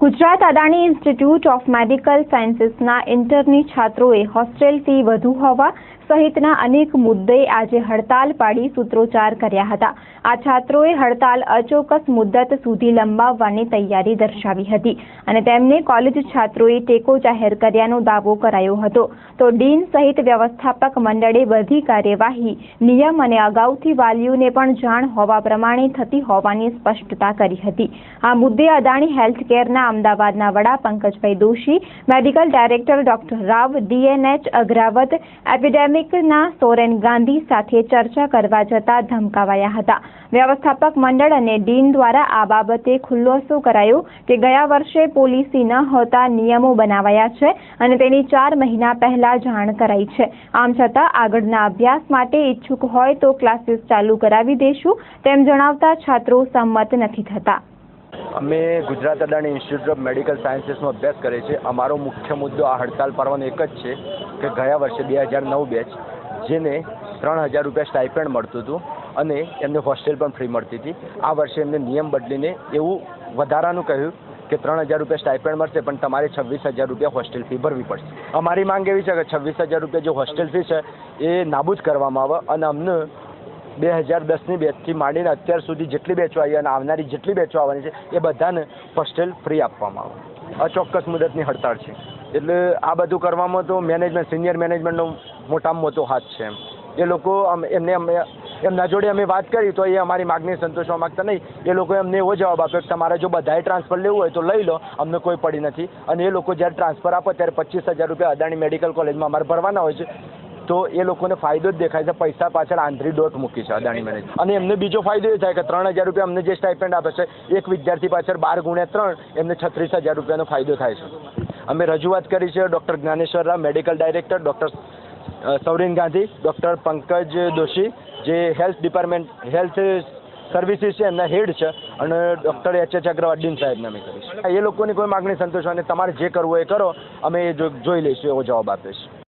Gujarat Adani institute of medical સાયન્સીસના internee છાત્રોએ hostel fee વધુ હોવા સહિતના અનેક મુદ્દે આજે હડતાલ પાડી સૂત્રોચ્ચાર કર્યા હતા। આ છાત્રોએ હડતાલ અચોક્કસ મુદ્દત સુધી લંબાવવાની તૈયારી દર્શાવી હતી અને તેમને કોલેજ છાત્રોએ ટેકો જાહેર કર્યાનો દાવો કરાયો હતો। તો ડીન સહિત વ્યવસ્થાપક મંડળે બધી કાર્યવાહી નિયમ અને અગાઉથી વાલીઓને પણ જાણ હોવા પ્રમાણે થતી હોવાની સ્પષ્ટતા કરી હતી। આ મુદ્દે અદાણી હેલ્થકેરના અમદાવાદના વડા Pankajbhai Doshi, medical director doctor Rao, DNH Agravat, એપિડેમિકના સોરેન ગાંધી સાથે ચર્ચા કરવા જતા ધમકાવાયા હતા। વ્યવસ્થાપક મંડળ અને ડીન દ્વારા આ બાબતે ખુલાસો કરાયો કે ગયા વર્ષે પોલિસી ન હોતા નિયમો બનાવાયા છે અને તેની 4 મહિના પહેલા જાણ કરાઈ છે। આમ છતાં આગળના અભ્યાસ માટે ઈચ્છુક હોય તો ક્લાસીસ ચાલુ કરાવી દેશું તેમ જણાવતા છાત્રો સંમત નથી થતા। અમે Gujarat Adani institute of medical સાયન્સીસમાં અભ્યાસ કરીએ છીએ। અમારો મુખ્ય મુદ્દો આ હડતાલ પાડવાનો એક જ છે કે ગયા વર્ષે 2009 બેચ જેને 3000 રૂપિયા સ્ટાઇપેન્ડ મળતું હતું અને એમને હોસ્ટેલ પણ ફ્રી મળતી હતી, આ વર્ષે એમને નિયમ બદલીને એવું વધારાનું કહ્યું કે 3000 રૂપિયા સ્ટાઇપેન્ડ મળશે પણ તમારે 26000 રૂપિયા હોસ્ટેલ ફી ભરવી પડશે। અમારી માંગ એવી છે કે 26000 રૂપિયા જે હોસ્ટેલ ફી છે એ નાબૂદ કરવામાં આવે અને અમને 2010ની બેચથી માંડીને અત્યાર સુધી જેટલી બેચો આવી અને આવનારી જેટલી બેચો આવવાની છે એ બધાને હોસ્ટેલ ફ્રી આપવામાં આવે। અચોક્કસ મુદતની હડતાળ છે એટલે આ બધું કરવામાં તો મેનેજમેન્ટ, સિનિયર મેનેજમેન્ટનો મોટામાં મોટો હાથ છે। એ લોકો એમના જોડે અમે વાત કરી તો એ અમારી માગણી સંતોષવા માગતા નહીં। એ લોકોએ અમને એવો જવાબ આપ્યો કે તમારે જો બધાએ ટ્રાન્સફર લેવું હોય તો લઈ લો, અમને કોઈ પડી નથી। અને એ લોકો જ્યારે ટ્રાન્સફર આપે ત્યારે 25000 રૂપિયા અદાણી મેડિકલ કોલેજમાં અમારે ભરવાના હોય છે તો એ લોકોને ફાયદો જ દેખાય છે। પૈસા પાછળ આંધળી દોટ મૂકી છે અદાણી મેનેજ। અને એમને બીજો ફાયદો એ થાય કે 3000 રૂપિયા અમને જે સ્ટાઇપેન્ડ આપે છે એક વિદ્યાર્થી પાછળ 12 × 3 એમને 36000 રૂપિયાનો ફાયદો થાય છે। અમે રજૂઆત કરી છે doctor Dnyaneshwar Rao, medical director, doctor Soren Gandhi, doctor Pankaj Doshi જે હેલ્થ ડિપાર્ટમેન્ટ હેલ્થ સર્વિસીસ છે એમના હેડ છે, અને ડૉક્ટર H અગ્રવાલ ડીન સાહેબને અમે કરીશું। એ લોકોની કોઈ માગણી સંતોષવાની, તમારે જે કરવું એ કરો, અમે જોઈ લઈશું એવો જવાબ આપે છે।